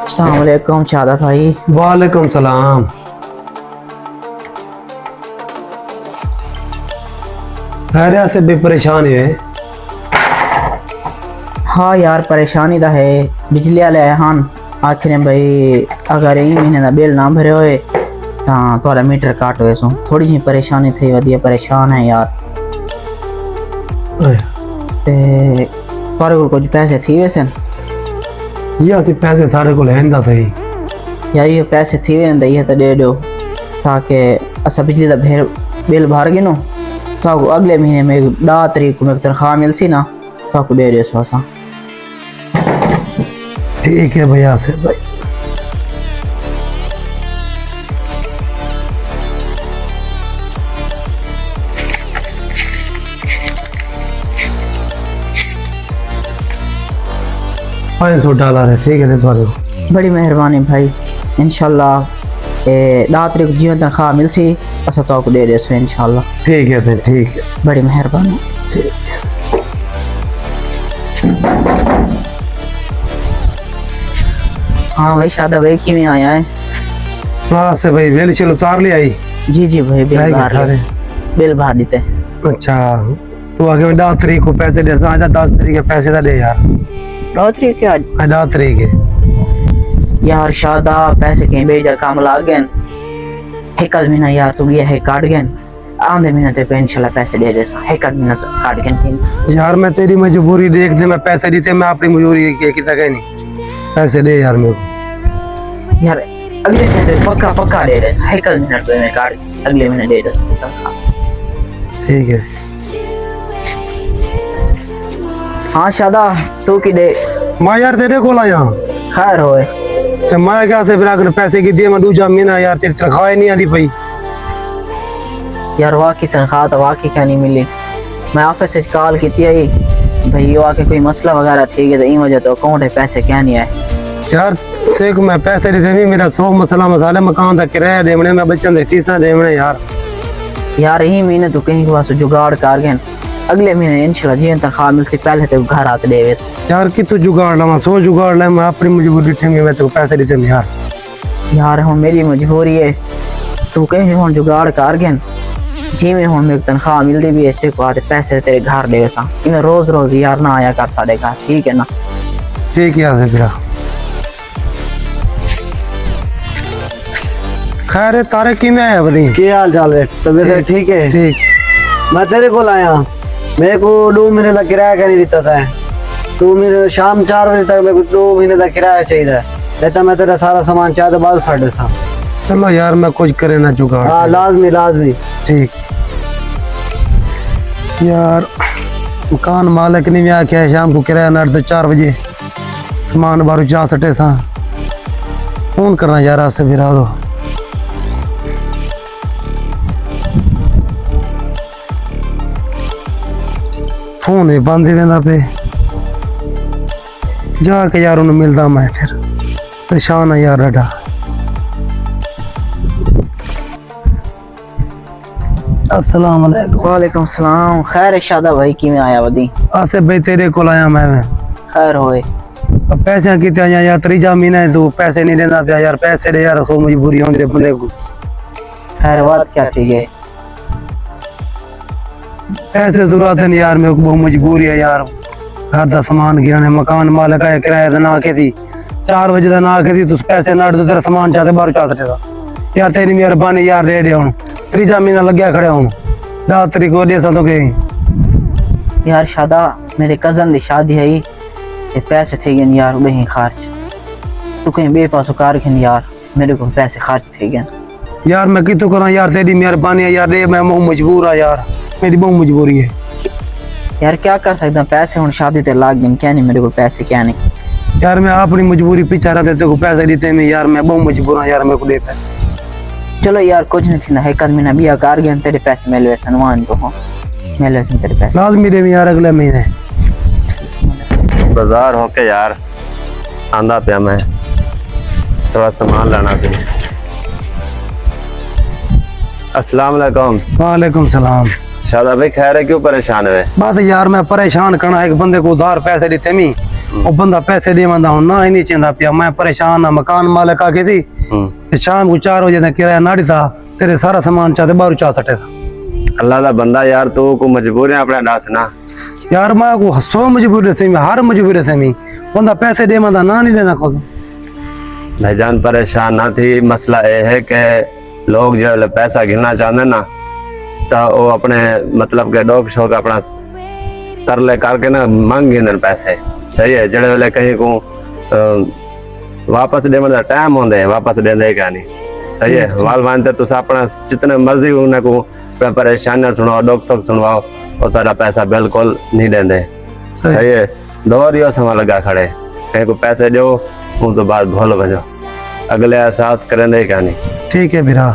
अस्सलाम वालेकुम चादा भाई। वालेकुम सलाम। खैर से भी परेशान है। हाँ यार परेशानी दा है। बिजली वाले हान आखिर भाई अगर ई महीने का बिल ना भरे होए तो थोड़ा मीटर काट हुए सो थोड़ी जी परेशानी थी वधिया परेशान है यार। ते थोड़े को कुछ पैसे थी वैसे जी हाँ पैसे साढ़े को लेंदा सही यार ये पैसे थी वे ये तो दे दो ताकि असा बिजली का बिल भर गए नो तो अगले महीने में 10 तारीख को मेरे तनख्वाह मिल सी ना तो आपको दे दे सो असा। ठीक है भैया से भाई। $500 है ठीक है थोड़े बड़ी मेहरबानी भाई इंशाल्लाह 10 तारीख जीवन तनख्वाह मिल सी असा तो आपको दे दे सो इंशाल्लाह। ठीक है फिर ठीक है बड़ी मेहरबानी। ठीक। हाँ भाई शादा भाई किमें आया है? हाँ से भाई वेल चलो उतार ले आई। जी जी भाई बिल जाएगा भर सारे। बिल भर देते। अच्छा तो आगे में 10 तारीख को पैसे दे आज 10 तारीख के पैसे तो दे यार। 10 तारीख के आज 10 तारीख है यार शादा पैसे कहीं बेजा काम लाग गए एक महीना यार तू गया है काट गए आंधे महीने तेरे को इंशाल्लाह पैसे दे देसा एक महीना काट गए। यार मैं तेरी मजबूरी देख दे मैं पैसे देते मैं अपनी मजबूरी की तक नहीं पैसे दे यार मेरे को यार अगले महीने तेरे पक्का पक्का दे देसा एक महीना तो मैं काट अगले महीने दे देसा। ठीक है। हाँ शादा तू की दे मैं यार तेरे को लाया खैर होए तो मैं क्या से फिर अगर पैसे की दिए मैं दूसरा महीना यार तेरी तनख्वाह नहीं आती भाई। यार वाकई तनख्वाह तो वाकई क्या नहीं मिली। मैं ऑफिस से कॉल की थी भाई वाकई कोई मसला वगैरह थी तो इन वजह तो अकाउंट है पैसे क्या नहीं आए यार देख मैं पैसे नहीं देने मेरा 100 मसला मसाले मकान का किराया देने मैं बच्चों के फीसा देने यार यही महीने तो कहीं के पास जुगाड़ कर गए अगले महीने इंशाल्लाह जी तनख्वाह मिल सी पहले तो घर आते दे यार कि तू जुगाड़ ला मैं 100 जुगाड़ ला मैं अपनी मजबूरी ठेंगे मैं तेको पैसे देते यार। यार हुन मेरी मजबूरी है तू कहीं हुन जुगाड़ कर गए जी में हुन मेरे तनख्वाह मिलती भी है को आते पैसे तेरे घर दे सा इन रोज रोज यार ना आया कर साडे घर ठीक है ना। ठीक है फिर खैर तारे की में है बदी क्या हाल चाल है तबीयत ठीक है? ठीक मैं तेरे को लाया मेरे को 2 महीने का किराया का नहीं देता था तू मेरे शाम 4 बजे तक मेरे को 2 महीने का किराया चाहिए रहता मैं तेरा सारा सामान चाहता बाद 7:30। चलो यार मैं कुछ करे ना जुगाड़। हाँ लाजमी लाजमी। ठीक यार मकान मालिक ने भी आख्या है शाम को किराया ना तो 4 बजे सामान बारू 4 सा फोन करना यार आज से फिरा दो। फोन ही बंद वेंदा पे जाके यार उन्हें मिलता मैं फिर परेशान है यार डाडा। अस्सलाम वालेकुम। वालेकुम सलाम। खैर है शादा भाई की में आया वदी आसे भाई तेरे को लाया मैं खैर होए अब पैसे कितने आया यार त्रीजा महीना है तू पैसे नहीं देना पिया यार पैसे दे यार सो मजबूरी होंदी बंदे को। खैर बात क्या चाहिए? पैसे जरूरत है यार मेरे को बहुत मजबूरी है यार घर का सामान गिराने मकान मालिक है किराया तो ना के थी 4 बजे का ना के थी तू पैसे ना तो तेरा सामान चाहते बाहर चाह सकते यार तेरी मेहरबानी यार दे दे हूँ त्रीजा महीना लग गया खड़े हूँ 10 तारीख को दे तो के यार शादा मेरे कजन की शादी है ये पैसे थे गए यार वही खर्च तू कहीं बेपासो कार गए यार मेरे को पैसे खर्च थे गए यार मैं कितो करा यार तेरी मेहरबानी है यार मैं मजबूर है यार मेरी बहुत मजबूरी है यार क्या कर सकता पैसे हूँ शादी ते लाग गए क्या नहीं मेरे को पैसे क्या नहीं यार मैं अपनी मजबूरी पीछा रहा तेरे को पैसे देते में यार मैं बहुत मजबूर हूँ यार मेरे को दे पैसे। चलो यार कुछ नहीं थी ना एक महीना भी कार गए तेरे पैसे मिल वैसे नुमान तो हो मिल वैसे तेरे पैसे लाजमी दे यार अगले महीने बाजार होके यार आंदा पिया मैं थोड़ा सामान लाना सी। अस्सलाम वालेकुम। वालेकुम सलाम। शादा भाई खैर है क्यों परेशान है? बस यार मैं परेशान करना एक बंदे को उधार पैसे देते मी ਉਹ ਬੰਦਾ ਪੈਸੇ ਦੇਵਾਂਦਾ ਹੁਣ ਨਾ ਹੀ ਨਹੀਂ ਚਾਹੁੰਦਾ ਪਿਆ ਮੈਂ ਪਰੇਸ਼ਾਨ ਆ ਮਕਾਨ ਮਾਲਕ ਆ ਕੇ ਸੀ ਤੇ ਸ਼ਾਮ ਨੂੰ 4 ਵਜੇ ਦਾ ਕਿਰਾਇਆ ਨਾ ਦਿੱਤਾ ਤੇਰੇ ਸਾਰਾ ਸਮਾਨ ਚਾਹਤੇ ਬਾਹਰ ਚਾ ਸੱਟੇ अल्लाह का बंदा यार, तू को मजबूर है अपना डास ना यार मैं को हसो मजबूरी थे मैं हर मजबूरी थे मैं बंदा पैसे देवांदा ना नहीं लेना खुद भाईजान परेशान ना थी। मसला ये है कि लोग जो पैसा गिनना चाहते ना तो वो अपने मतलब के डोक शोक अपना तरले करके ना मांग गिनन पैसे। सही है, जड़े वेले कहीं को वापस देने का टाइम होंदे वापस देंदे क्या नहीं। सही है, वाल मानते तुस अपना जितने मर्जी उन्हें को परेशानियां सुनाओ डोक शोक सुनवाओ और तारा पैसा बिल्कुल नहीं देंदे। सही है, दौरियो समा लगा खड़े कहीं को पैसे दो वो तो बात भूल बजो अगले एहसास करेंगे क्या नहीं। ठीक है बिरा।